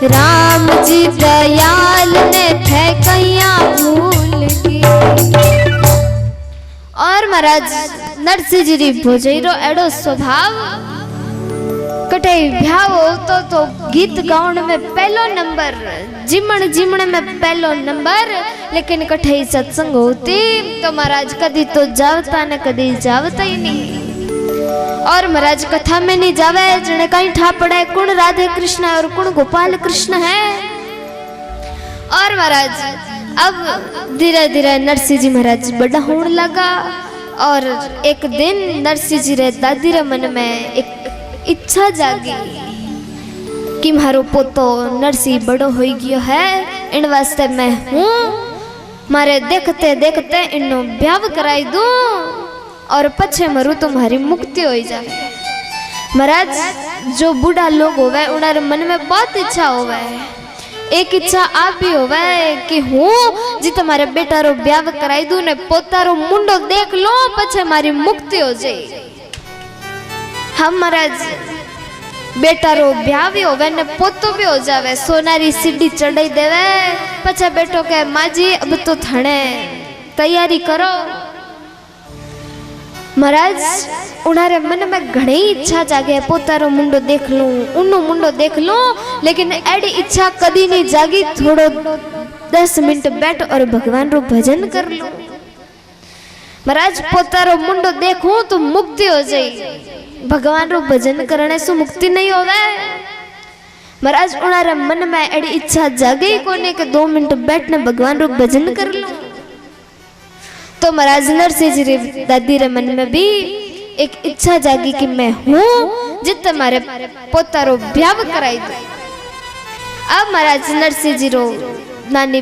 राम जी दयाल ने थे कैया भूल की। और महाराज नरसिंह जी री भोजई रो एडो स्वभाव कटे ब्याह हो तो गीत गाउन में पहलो नंबर, जिमण जिमण में पहलो नंबर, लेकिन कठे सत्संग होती तो महाराज कदी तो जावता ने कदी जावता ही नहीं। और महाराज कथा में नहीं जावे जने कहीं ठा पड़े कौन राधे कृष्ण है और कौन गोपाल कृष्ण है। और महाराज अब धीरे धीरे नरसिंह जी महाराज बड़ा होने लगा। और एक दिन नरसिंह जी रे दादी रे मन में एक इच्छा जागी कि मारो पोतो नरसिंह बड़ो हो गयो है, इन वास्ते मैं हूँ मारे देखते देखते इनो ब्याह कराई दूं और पछे मरू तुम्हारी मुक्ति हो जाए। महाराज जो बूढ़ा लोग होवे उनारे मन में बहुत इच्छा होवे, एक इच्छा आप भी होवे कि हूँ जी तुम्हारे बेटा रो ब्याह कराई दूं ने पोतारो मुंडो देख लो पछे मारी मुक्ति हो जाए। हम महाराज बेटा रो ब्याह भी होवे ने पोतो भी हो जावे, सोनारी सीढ़ी चढ़ाई देवे, पछे बेटो के माँ जी अब तो थने तैयारी करो। महाराज उनारे मन में घणी इच्छा जागे पोतारो मुंडो देख लूं, उन्नो मुंडो देख लूं, लेकिन एडी इच्छा कदी नहीं जागी थोड़ो 10 मिनट बैठ और भगवान रो भजन कर लूं। महाराज पोतारो मुंडो देखूं तो मुक्ति हो जाए, भगवान रो भजन करने से मुक्ति नहीं होवे। महाराज उनारे मन में एडी इच्छा जागे कोने के 2 मिनट बैठने भगवान रो भजन कर लूं। तो महाराज नरसिंह जी रे दादी रे मन में भी एक इच्छा जागी कि मैं हूँ जित मारे पोतारो ब्याह कराई दो। अब महाराज नरसिंह जी रो नानी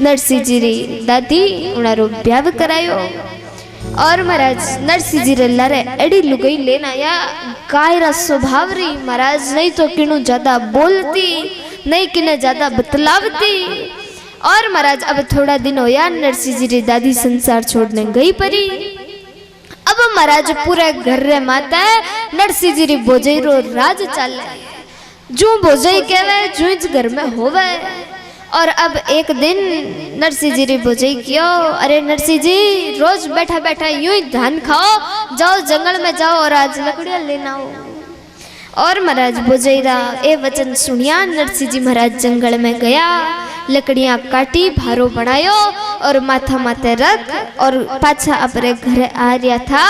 नरसिंह जी री दादी उनारो ब्याह करायो। और महाराज नरसिंह जी रे लारे एडी लुगाई लेना या कायरा स्वभाव री महाराज, नहीं तो किनु ज्यादा बोलती नहीं किने ज्यादा बतलावती। और महाराज अब थोड़ा दिन होया नरसिंह जी री दादी संसार छोड़ने गई परी। अब महाराज पूरे घर रे माता नरसिंह जी री भोजई रो राज चाले, जू भोजई कहवे जूज घर में होवे। और अब एक दिन नरसिंह जी री भोजई कियो, अरे नरसिंह जी रोज बैठा बैठा यूं ही धान खाओ, जाओ जंगल में जाओ और आज लकड़ियां लेना हो। और महाराज भोजईरा ए वचन सुनिया नरसिंह जी महाराज जंगल में गया, लकड़ियां काटी भारो बनायो और माथा माथे रख और पाछा अपने घर आ रहा था।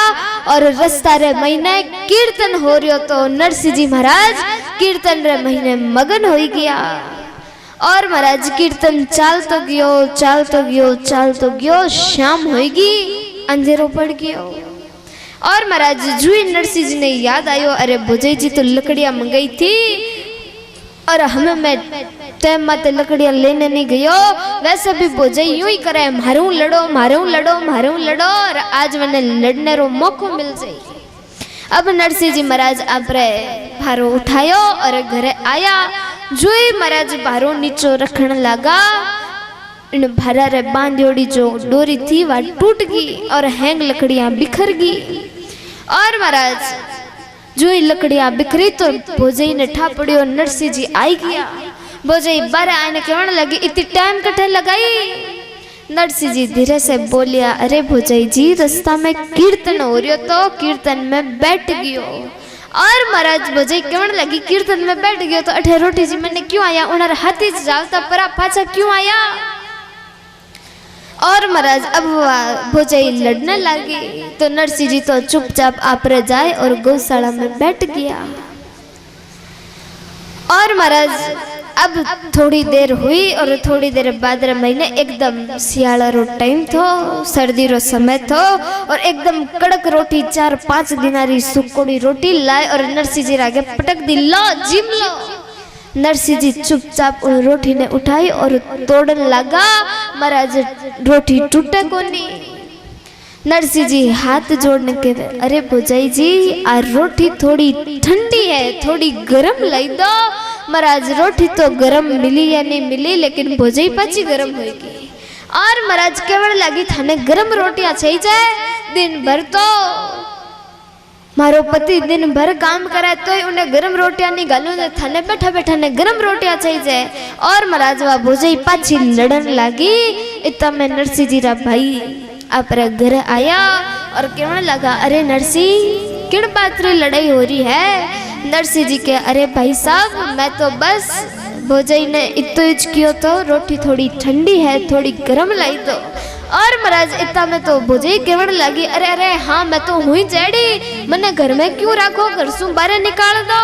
और रस्ता रे महीने कीर्तन हो रहा तो नरसिंह जी महाराज कीर्तन रे महीने मगन हो गया। और महाराज कीर्तन चाल तो गयो चाल तो गयो चाल तो गयो, शाम होगी अंधेरो पड़ गयो। और महाराज जुई नरसिंह जी ने याद आयो, अरे भोजई जी तो लकड़ियां मंगाई थी और हमें मैं टाइम माते लकड़ियां लेने नहीं गयो, वैसे भी भोजई यूं ही करे मारू लड़ो मारू लड़ो मारू लड़ो और आज मैंने लड़ने रो मौको मिल जाए। अब नरसिंह जी महाराज आपरे भारो उठायो और घरे आया। जुई महाराज भारो नीचो रखने लगा, इन भारा रे बांधियोड़ी जो डोरी थी वह टूट गई और हैंग लकड़ियां बिखर गई। और महाराज जो लकड़ियां बिखरी तो भोजई ने ठा पड़ियो, नरसिंह जी आई गया। भोजई बारे आने कहने लगी इतनी टाइम कटे लगाई। नरसिंह जी धीरे से बोलिया, अरे भोजई जी रास्ता में कीर्तन हो रही तो कीर्तन में बैठ गयो। और महाराज भोजई कहने लगी कीर्तन में बैठ गयो तो अठे रोटी जी मैंने क्यों आया, उन्हें हाथी जावता परा पाछा क्यों आया। और महाराज अब भोजई लड़ने लगी तो नरसिंह जी तो चुपचाप आपरे जाए और गौशाला में बैठ गया। और महाराज अब थोड़ी देर हुई और थोड़ी देर बाद महीने एकदम सियाला रो टाइम थो, सर्दी रो समय थो और एकदम कड़क रोटी 4-5 दिनारी सुकोड़ी रोटी लाए और नरसिंह जी आगे पटक दी, लो जिम लो। नरसिंह जी चुपचाप उन रोटी ने उठाई और तोड़न लगा। महाराज रोटी टूटे कोनी। नरसिंह जी हाथ जोड़ने के, अरे भोजई जी आ रोटी थोड़ी ठंडी है, थोड़ी गरम लाई दो। महाराज रोटी तो गरम मिली या नहीं मिली लेकिन भोजई पाची गरम होगी। और महाराज केवल लगी थाने गरम रोटियां चाहिए दिन भर तो मारो पति दिन भर काम करे तो उन्हें गरम रोटियां नहीं गालू ने थाने बैठा बैठा ने गरम रोटियां चाहिए। और महाराज वा भोजई पाछी लड़न लागी। इतना में नरसिंह जी रा भाई अपने घर आया और कहने लगा, अरे नरसिंह किन बात री लड़ाई हो रही है? नरसिंह जी के, अरे भाई साहब मैं तो बस भोजई ने इतो इच कियो तो रोटी थोड़ी ठंडी है थोड़ी गरम लाई तो। और महाराज इतना में तो भोजई कहने लगी, अरे अरे हाँ मैं तो हुई जेड़ी, मने घर में क्यों राखो, घर सु बाहर निकाल दो।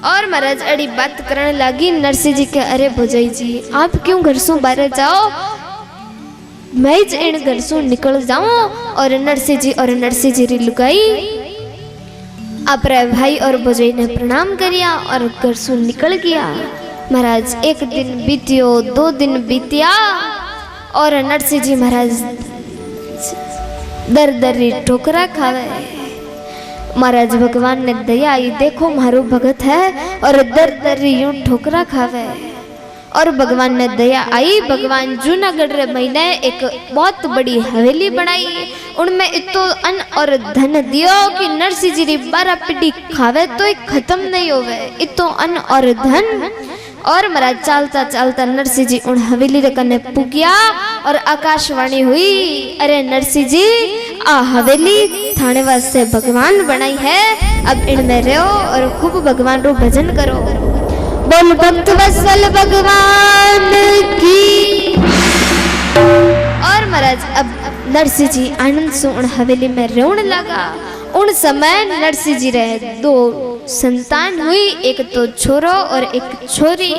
और महाराज अड़ी बात करने लगी। नरसिंह जी के, अरे भोजई जी आप क्यों घर सु बाहर जाओ, मैं इन घर सु निकल जाऊं। और नरसिंह जी री लुगाई अपने भाई और भोजई ने प्रणाम करिया और घर सु निकल गया। महाराज एक दिन बीतियो, 2 दिन बीतिया और नरसिंह जी महाराज दर दरी ठोकरा खावे। महाराज भगवान ने दया आई, देखो मारो भगत है और दर दरी यूं ठोकरा खावे। और भगवान ने दया आई, भगवान जूनागढ़ रे महीने एक बहुत बड़ी हवेली बनाई। उनमें इतो अन्न और धन दियो कि नरसिंह जी री 12 पीढ़ी खावे तो खत्म नहीं होवे, इतो अन्न और धन। और महाराज चालता चालता नरसिंह जी उन हवेली रे कने पुगिया और आकाशवाणी हुई, अरे नरसिंह जी आ हवेली थाने वास्ते भगवान बनाई है, अब इनमें रहो और खूब भगवान रो भजन करो। बोल भक्त वत्सल भगवान की। और महाराज अब नरसिंह जी आनंद से उन हवेली में रहने लगा। उन समय नरसिंह जी रे 2 संतान हुई, एक तो छोरो और एक छोरी।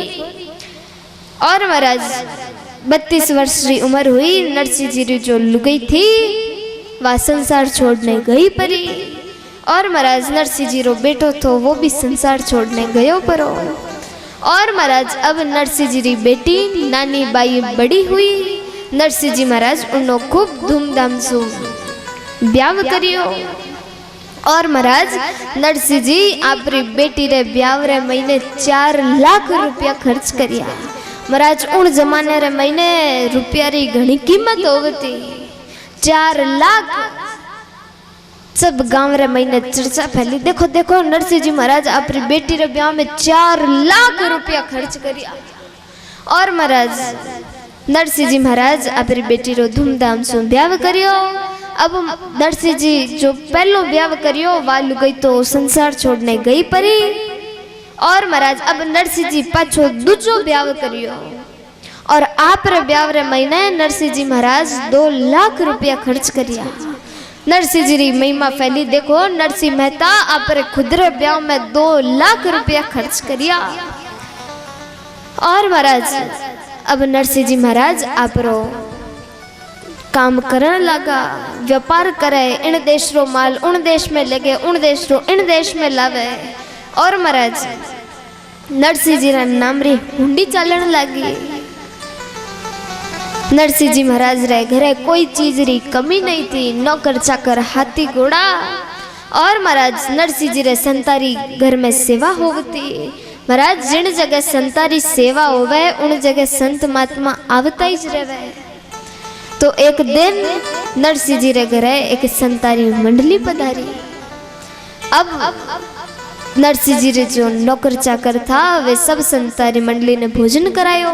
और महाराज 32 वर्ष की उम्र हुई। नरसिंह जी री जो लुगाई थी वह संसार छोड़ने गई परी। और महाराज नरसिंह जी रो बेटो तो वो भी संसार छोड़ने गयो परो। और महाराज अब नरसिंह जी री बेटी नानी बाई बड़ी हुई। नरसिंह जी महाराज उन्हों खूब धूमधाम से ब्याह करियो। और महाराज नरसिंह जी आपरी बेटी रे ब्याह रे महीने 4 लाख रुपया खर्च करिया। महाराज उन जमाने रे महीने रुपया री घणी कीमत होती। 4 लाख सब गांव रे महीने चर्चा फैली, देखो देखो नरसिंह जी महाराज अपनी बेटी रे ब्याह में 4 लाख रुपया खर्च करिया। और महाराज नरसिंह जी महाराज अपनी बेटी रो धूमधाम से ब्याह करियो। अब नरसिंह जी जो पहलो ब्याह करियो वालू गई तो संसार छोड़ने गई परी। और महाराज अब नरसिंह जी पाछो दूजो ब्याह करियो। और आप रे ब्याह रे महीने नरसिंह जी महाराज 2 लाख रुपया खर्च करिया। नरसिंह जी री महिमा फैली, देखो नरसिंह मेहता आप रे खुद रे ब्याह में 2 लाख रुपया खर्च करिया। और महाराज अब नरसिंह जी महाराज आप रो काम करने लगा, व्यापार करे, इन देश रो माल उन देश में लगे, उन देश रो इन देश में लावे। और महाराज नरसिंह जी रा नाम री हुंडी चलन लगी। नरसिंह जी महाराज रे घरे कोई चीज री कमी नहीं थी, नौकर चाकर हाथी घोड़ा। और महाराज नरसिंह जी रे संतारी घर में सेवा होती। महाराज जिन जगह संतारी सेवा होवे उन जगह संत महात्मा आवता ही रहे। तो एक दिन नरसिंह जी रे घरे एक संतारी मंडली पधारी। अब नरसिंह जी रे जो नौकर चाकर था वे सब संतारी मंडली ने भोजन करायो।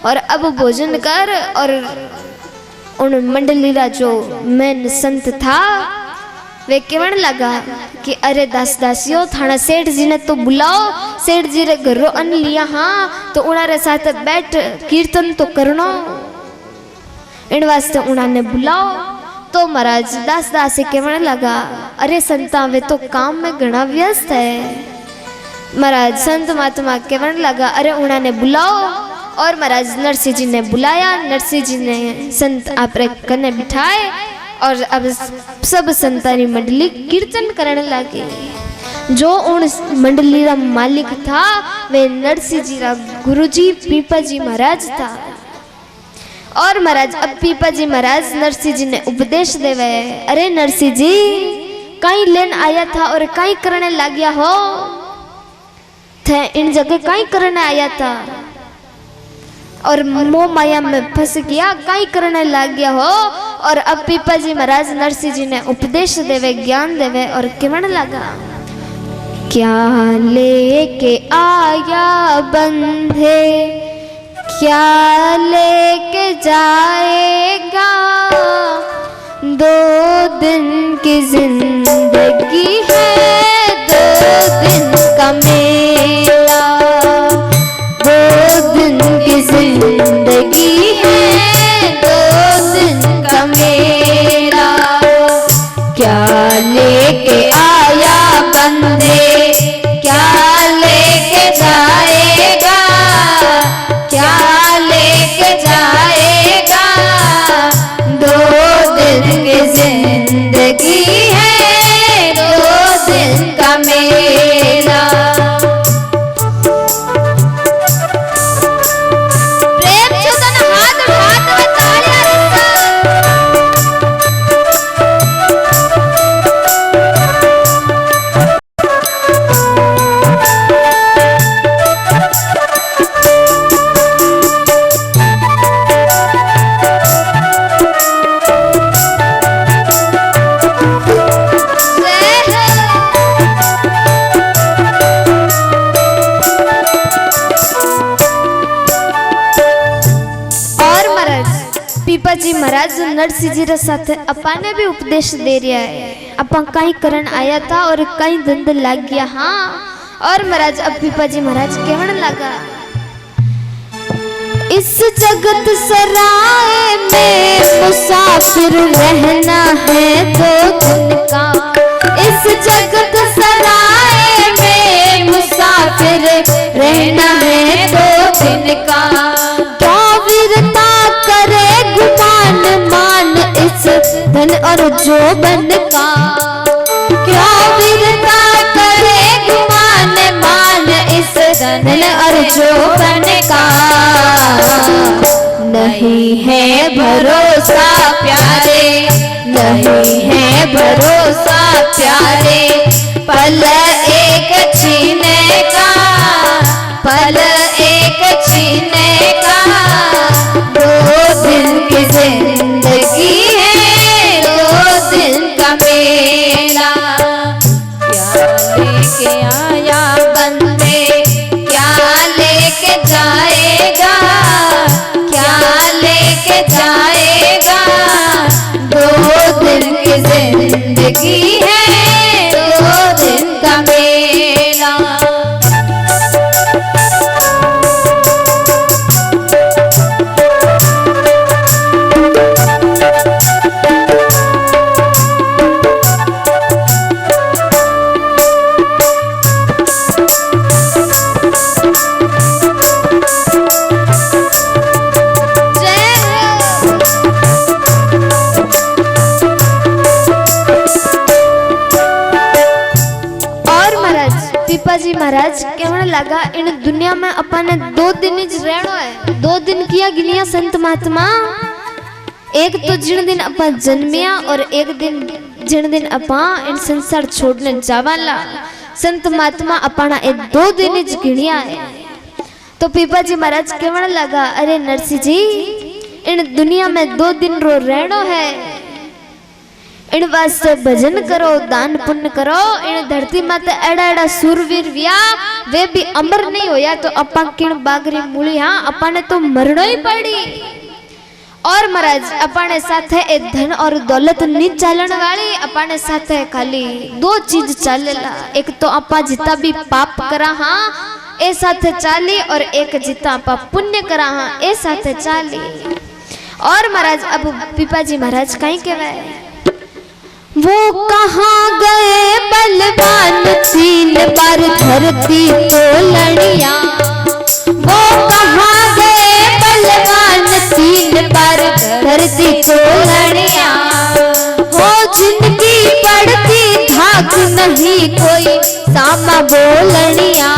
और अब भोजन कर और उन मंडली का जो मेन संत था वे कहने लगा कि अरे दास दासियों थाना सेठ जी ने तो बुलाओ, सेठ जी रे घरों अन्न लिया हाँ तो उन्हारे साथ बैठ कीर्तन तो करनो, इन वास्ते उन्होंने बुलाओ। तो महाराज दास दासी कहने लगा अरे संता वे तो काम में घना व्यस्त है। महाराज संत महात्मा कहने लगा अरे उन्होंने बुलाओ। और महाराज नरसिंह जी ने बुलाया। नरसिंह जी ने संत आप कने बिठाए और अब सब संतानी मंडली कीर्तन करने लगे। जो उन मंडली का मालिक था वे नरसिंह जी का गुरुजी पीपा जी महाराज था। और महाराज अब पीपा जी महाराज नरसिंह जी ने उपदेश देवे, अरे नरसिंह जी कहीं लेन आया था और कहीं करने लग गया हो, थे इन जगह कहीं करने आया था और मोह माया में फंस गया, कहीं करने लग गया हो और अब पीपा जी महाराज नरसिंह जी ने उपदेश देवे, ज्ञान देवे और कहने लगा, क्या लेके आया बंधे, क्या लेके जाएगा, 2 दिन की जिंदगी है, 2 दिन का मेला, 2 दिन की जिंदगी है, 2 दिन का मेला। क्या लेके आया बंदे, क्या लेके जाएगा, क्या लेके जाएगा, 2 दिन की जिंदगी है, 2 दिन का मेला। प्रेम से दोनों हाथ उठा के तालियां पीपा जी महाराज नरसिंह जी रे साथ अपा ने भी उपदेश दे रहा है। अपा कहीं करन आया था और कहीं धंध लग गया। हाँ, और महाराज अब पीपा जी महाराज कहने लगा, इस जगत सराय में मुसाफिर रहना है 2 दिन का, इस जगत सराय में मुसाफिर रहना है 2 दिन का। क्या वीरता करे गुमान मान इस धन और जोबन का, क्या वीरता करे गुमान मान इस धन और जोबन का। नहीं है भरोसा प्यारे, नहीं है भरोसा प्यारे, पल एक छीने का, पल एक छीने का। 2 दिन की जिंदगी है, 2 दिन का मेला। क्या लेके आया बंदे, क्या लेके जाएगा, क्या लेके जाएगा। 2 दिन की जिंदगी है, 2 दिन का मेला। पीपा जी महाराज कहने लगा, इन दुनिया में अपन ने 2 दिन ही रहना है। 2 दिन किया गिनिया संत महात्मा, एक तो जिन दिन अपन जन्मिया और एक दिन जिन दिन अपन इन संसार छोड़ने जावाला। संत महात्मा अपना 2 दिन ही गिनिया है। तो पीपा जी महाराज कहने लगा, अरे नरसिंह जी, इन दुनिया में 2 दिन रो रहना है, इन वास्ते भजन करो, दान पुण्य करो। इन धरती माते एड़ा एड़ा सूरवीर विया, वे भी अमर नहीं होया तो अपा किण बागरी मूली। हाँ, अपा ने तो मरना ही पड़ी। और महाराज अपने साथे ए धन और दौलत नहीं चालन वाली, अपने साथे खाली 2 चीज चालेला। एक तो अपा जिता भी पाप करा हाँ ए साथे चाली, और एक जिता अपा पुण्य करा हाँ ए साथे चाली। और महाराज अब पीपा जी महाराज कहीं कहवे, वो कहाँ गए बलवान 3 बार धरती को लड़िया, वो कहाँ गए बलवान 3 बार धरती को लड़िया। हो जिनकी पड़ती धाक नहीं कोई सामा बोलनिया,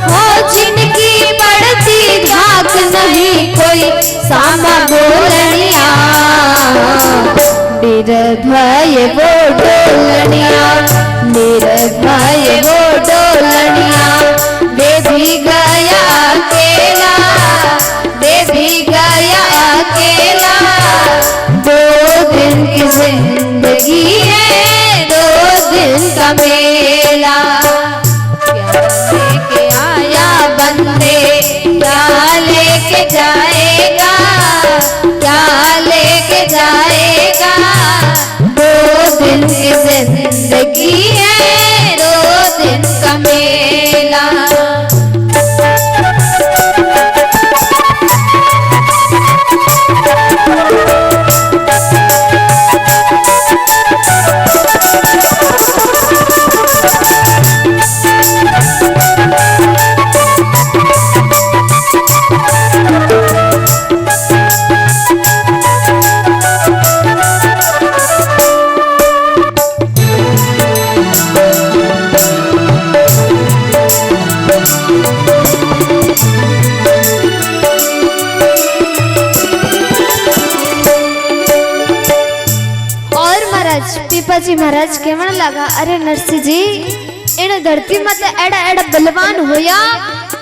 हो जिनकी पड़ती धाक नहीं कोई सामा बोलनिया। निर्भय वो डोलनिया, निर्भय वो डोलनिया, वे भी गया अकेला, वे भी गया अकेला। 2 का मेला। क्या लेके आया बंदे, क्या लेके जाएगा, क्या लेके जाएगा। 2 दिन की जिंदगी है, 2 दिन का मेला। पीपाजी महाराज कहने लगा, अरे नरसिंह जी इन धरती मत एड़ा एड़ा बलवान होया,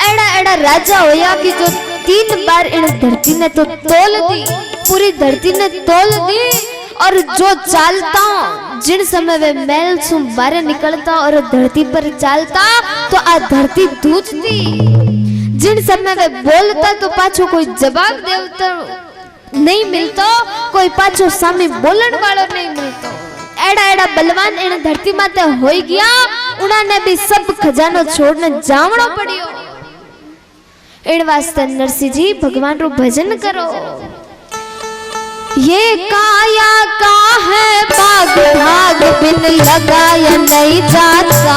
एड़ा एड़ा राजा होया कि जो 3 बार इन धरती ने तो तोल दी, पूरी धरती ने तोल दी। और जो चालता जिन समय वे मैल सु बाहर निकलता और धरती पर चालता तो आ धरती दूजती। जिन समय वे बोलता तो पाछो कोई जवाब देवता नहीं मिलता, कोई पाछो सामने बोलन वाला नहीं मिलता। एड़ा एड़ा बलवान इन धरती माते होई गया, उन्होंने भी सब खजानो छोड़ने जावनो पड़ियो। इन वास्ते नरसिंह जी भगवान रो भजन करो। ये काया का है भाग भाग बिन लगाया नहीं जाता।